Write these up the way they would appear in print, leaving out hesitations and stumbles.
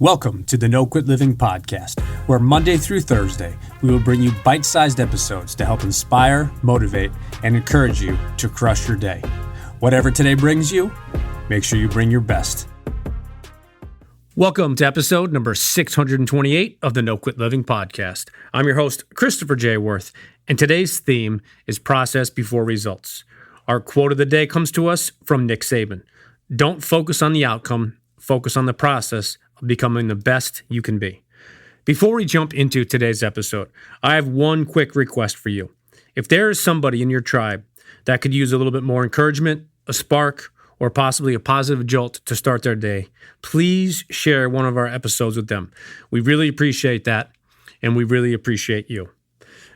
Welcome to the No Quit Living podcast, where Monday through Thursday, we will bring you bite-sized episodes to help inspire, motivate, and encourage you to crush your day. Whatever today brings you, make sure you bring your best. Welcome to episode number 628 of the No Quit Living podcast. I'm your host, Christopher J. Worth, and today's theme is process before results. Our quote of the day comes to us from Nick Saban. Don't focus on the outcome, focus on the process of becoming the best you can be. Before we jump into today's episode, I have one quick request for you. If there is somebody in your tribe that could use a little bit more encouragement, a spark, or possibly a positive jolt to start their day, please share one of our episodes with them. We really appreciate that, and we really appreciate you.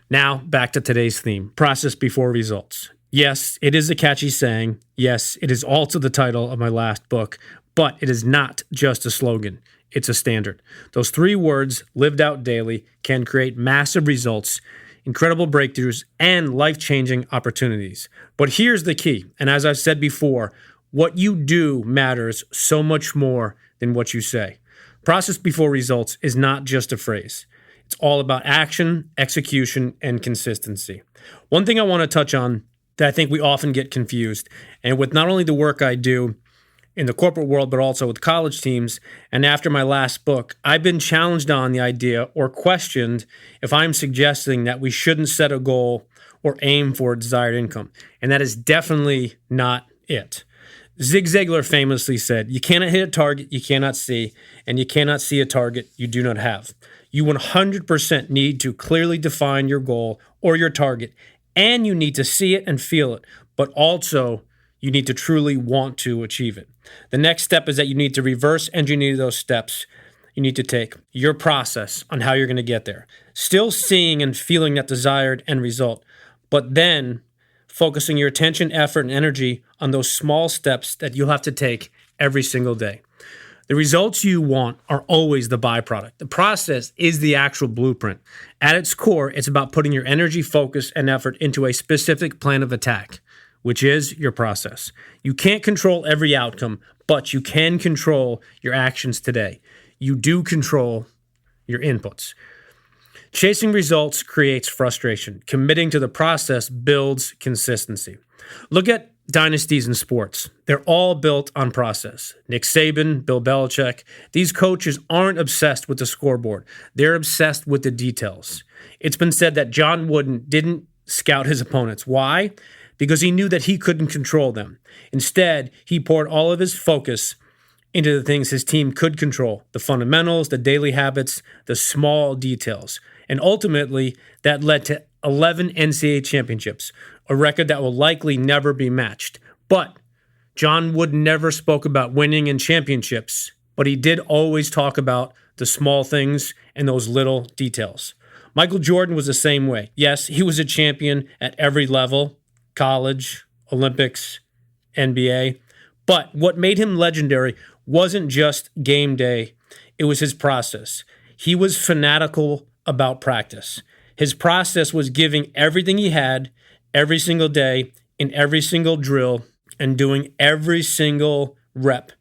Now, back to today's theme, process before results. Yes, it is a catchy saying. Yes, it is also the title of my last book, but it is not just a slogan. It's a standard. Those three words, lived out daily, can create massive results, incredible breakthroughs, and life-changing opportunities. But here's the key, and as I've said before, what you do matters so much more than what you say. Process before results is not just a phrase. It's all about action, execution, and consistency. One thing I want to touch on that I think we often get confused, and with not only the work I do in the corporate world, but also with college teams, and after my last book, I've been challenged on the idea or questioned if I'm suggesting that we shouldn't set a goal or aim for a desired income. And that is definitely not it. Zig Ziglar famously said, you cannot hit a target you cannot see, and you cannot see a target you do not have. You 100% need to clearly define your goal or your target, and you need to see it and feel it, but also you need to truly want to achieve it. The next step is that you need to reverse engineer those steps. You need to take your process on how you're going to get there. Still seeing and feeling that desired end result, but then focusing your attention, effort, and energy on those small steps that you'll have to take every single day. The results you want are always the byproduct. The process is the actual blueprint. At its core, it's about putting your energy, focus, and effort into a specific plan of attack, which is your process. You can't control every outcome, but you can control your actions today. You do control your inputs. Chasing results creates frustration. Committing to the process builds consistency. Look at dynasties in sports. They're all built on process. Nick Saban, Bill Belichick, these coaches aren't obsessed with the scoreboard. They're obsessed with the details. It's been said that John Wooden didn't scout his opponents. Why? Because he knew that he couldn't control them. Instead, he poured all of his focus into the things his team could control, the fundamentals, the daily habits, the small details. And ultimately, that led to 11 NCAA championships, a record that will likely never be matched. But John Wood never spoke about winning and championships, but he did always talk about the small things and those little details. Michael Jordan was the same way. Yes, he was a champion at every level, college, Olympics, NBA. But what made him legendary wasn't just game day, it was his process. He was fanatical about practice. His process was giving everything he had every single day in every single drill and doing every single rep.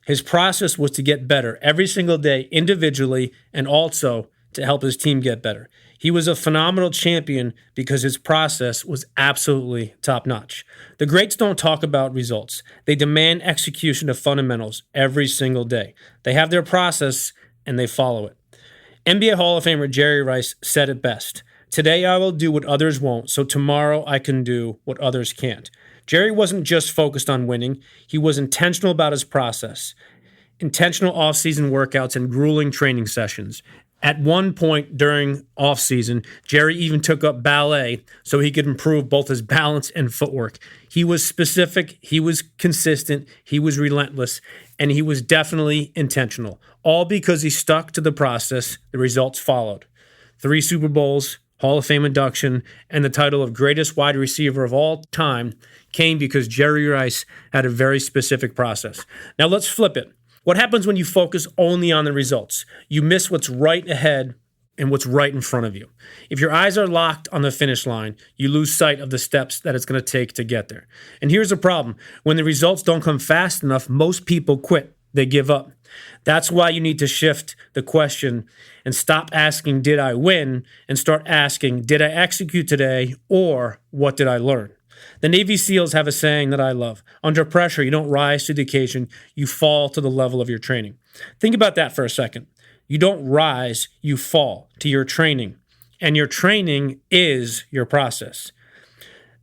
His process was to get better every single day individually and also to help his team get better. He was a phenomenal champion because his process was absolutely top-notch. The greats don't talk about results. They demand execution of fundamentals every single day. They have their process and they follow it. NBA Hall of Famer Jerry Rice said it best. Today I will do what others won't, so tomorrow I can do what others can't. Jerry wasn't just focused on winning. He was intentional about his process. Intentional off-season workouts and grueling training sessions. At one point during off-season, Jerry even took up ballet so he could improve both his balance and footwork. He was specific, he was consistent, he was relentless, and he was definitely intentional. All because he stuck to the process, the results followed. 3 Super Bowls, Hall of Fame induction, and the title of greatest wide receiver of all time came because Jerry Rice had a very specific process. Now let's flip it. What happens when you focus only on the results? You miss what's right ahead and what's right in front of you. If your eyes are locked on the finish line, you lose sight of the steps that it's going to take to get there. And here's the problem. When the results don't come fast enough, most people quit. They give up. That's why you need to shift the question and stop asking, did I win? And start asking, did I execute today? Or what did I learn? The Navy SEALs have a saying that I love. Under pressure, you don't rise to the occasion, you fall to the level of your training. Think about that for a second. You don't rise, you fall to your training. And your training is your process.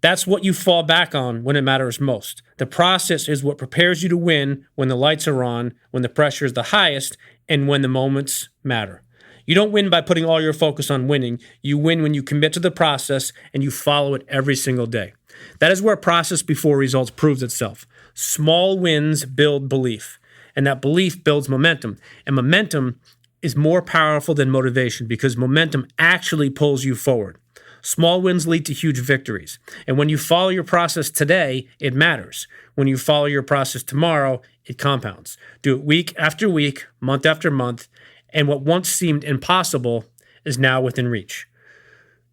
That's what you fall back on when it matters most. The process is what prepares you to win when the lights are on, when the pressure is the highest, and when the moments matter. You don't win by putting all your focus on winning. You win when you commit to the process and you follow it every single day. That is where process before results proves itself. Small wins build belief, and that belief builds momentum. And momentum is more powerful than motivation because momentum actually pulls you forward. Small wins lead to huge victories. And when you follow your process today, it matters. When you follow your process tomorrow, it compounds. Do it week after week, month after month, and what once seemed impossible is now within reach.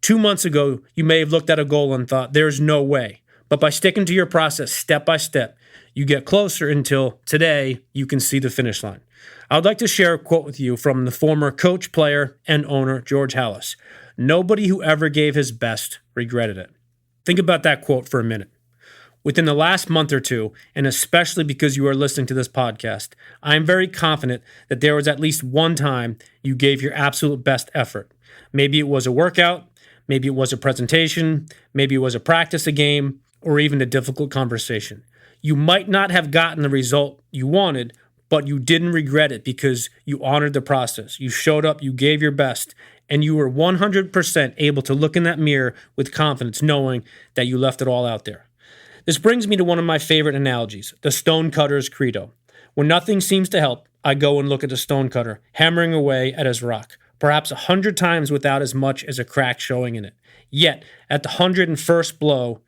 2 months ago, you may have looked at a goal and thought, there's no way. But by sticking to your process step by step, you get closer until today you can see the finish line. I would like to share a quote with you from the former coach, player, and owner, George Halas. Nobody who ever gave his best regretted it. Think about that quote for a minute. Within the last month or two, and especially because you are listening to this podcast, I am very confident that there was at least one time you gave your absolute best effort. Maybe it was a workout, maybe it was a presentation, maybe it was a practice, a game, or even a difficult conversation. You might not have gotten the result you wanted, but you didn't regret it because you honored the process. You showed up, you gave your best, and you were 100% able to look in that mirror with confidence, knowing that you left it all out there. This brings me to one of my favorite analogies, the stonecutter's credo. When nothing seems to help, I go and look at the stonecutter, hammering away at his rock, perhaps 100 times without as much as a crack showing in it. Yet, at the 101st blow,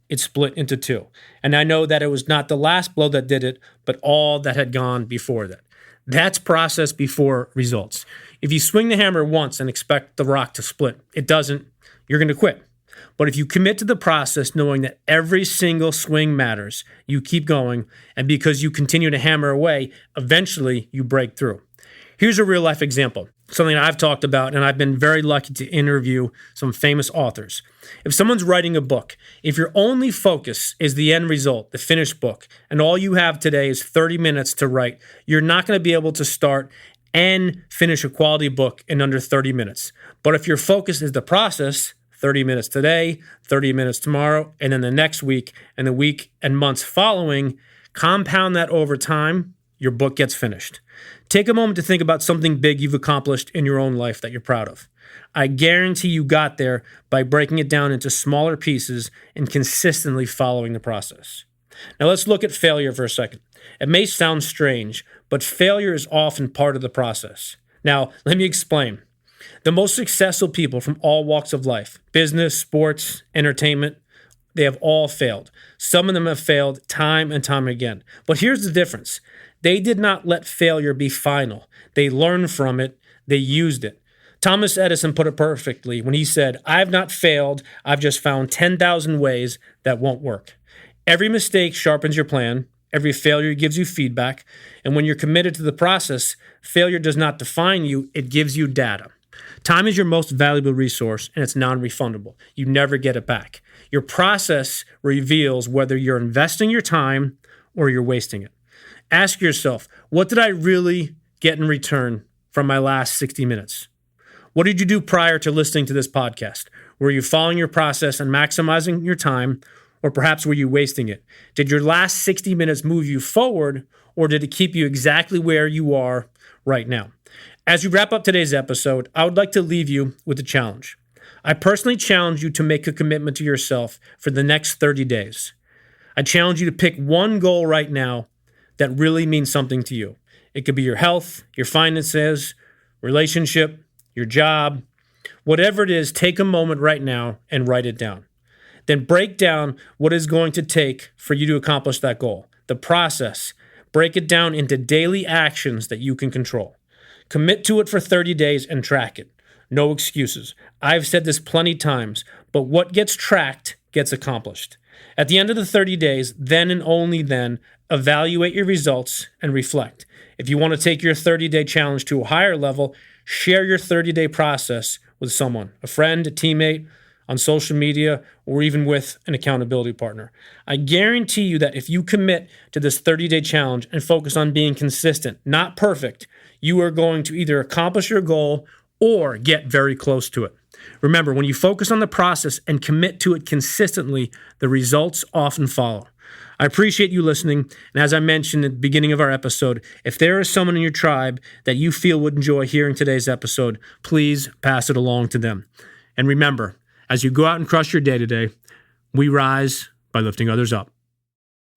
it split into two. And I know that it was not the last blow that did it, but all that had gone before that. That's process before results. If you swing the hammer once and expect the rock to split, it doesn't, you're going to quit. But if you commit to the process knowing that every single swing matters, you keep going, and because you continue to hammer away, eventually you break through. Here's a real-life example, something I've talked about, and I've been very lucky to interview some famous authors. If someone's writing a book, if your only focus is the end result, the finished book, and all you have today is 30 minutes to write, you're not going to be able to start and finish a quality book in under 30 minutes. But if your focus is the process, 30 minutes today, 30 minutes tomorrow, and then the next week, and the week and months following, compound that over time, your book gets finished. Take a moment to think about something big you've accomplished in your own life that you're proud of. I guarantee you got there by breaking it down into smaller pieces and consistently following the process. Now let's look at failure for a second. It may sound strange, but failure is often part of the process. Now, let me explain. The most successful people from all walks of life, business, sports, entertainment, they have all failed. Some of them have failed time and time again. But here's the difference. They did not let failure be final. They learned from it. They used it. Thomas Edison put it perfectly when he said, "I've not failed. I've just found 10,000 ways that won't work." Every mistake sharpens your plan. Every failure gives you feedback. And when you're committed to the process, failure does not define you. It gives you data. Time is your most valuable resource, and it's non-refundable. You never get it back. Your process reveals whether you're investing your time or you're wasting it. Ask yourself, what did I really get in return from my last 60 minutes? What did you do prior to listening to this podcast? Were you following your process and maximizing your time, or perhaps were you wasting it? Did your last 60 minutes move you forward, or did it keep you exactly where you are right now? As we wrap up today's episode, I would like to leave you with a challenge. I personally challenge you to make a commitment to yourself for the next 30 days. I challenge you to pick one goal right now that really means something to you. It could be your health, your finances, relationship, your job. Whatever it is, take a moment right now and write it down. Then break down what it's going to take for you to accomplish that goal, the process. Break it down into daily actions that you can control. Commit to it for 30 days and track it. No excuses. I've said this plenty times, but what gets tracked gets accomplished. At the end of the 30 days, then and only then, evaluate your results and reflect. If you want to take your 30-day challenge to a higher level, share your 30-day process with someone, a friend, a teammate, on social media, or even with an accountability partner. I guarantee you that if you commit to this 30-day challenge and focus on being consistent, not perfect, you are going to either accomplish your goal or get very close to it. Remember, when you focus on the process and commit to it consistently, the results often follow. I appreciate you listening, and as I mentioned at the beginning of our episode, if there is someone in your tribe that you feel would enjoy hearing today's episode, please pass it along to them. And remember, as you go out and crush your day today, we rise by lifting others up.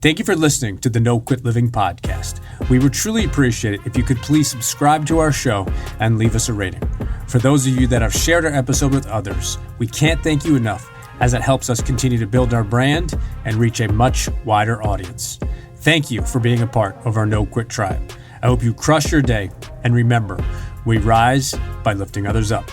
Thank you for listening to the No Quit Living podcast. We would truly appreciate it if you could please subscribe to our show and leave us a rating. For those of you that have shared our episode with others, we can't thank you enough, as it helps us continue to build our brand and reach a much wider audience. Thank you for being a part of our No Quit tribe. I hope you crush your day, and remember, we rise by lifting others up.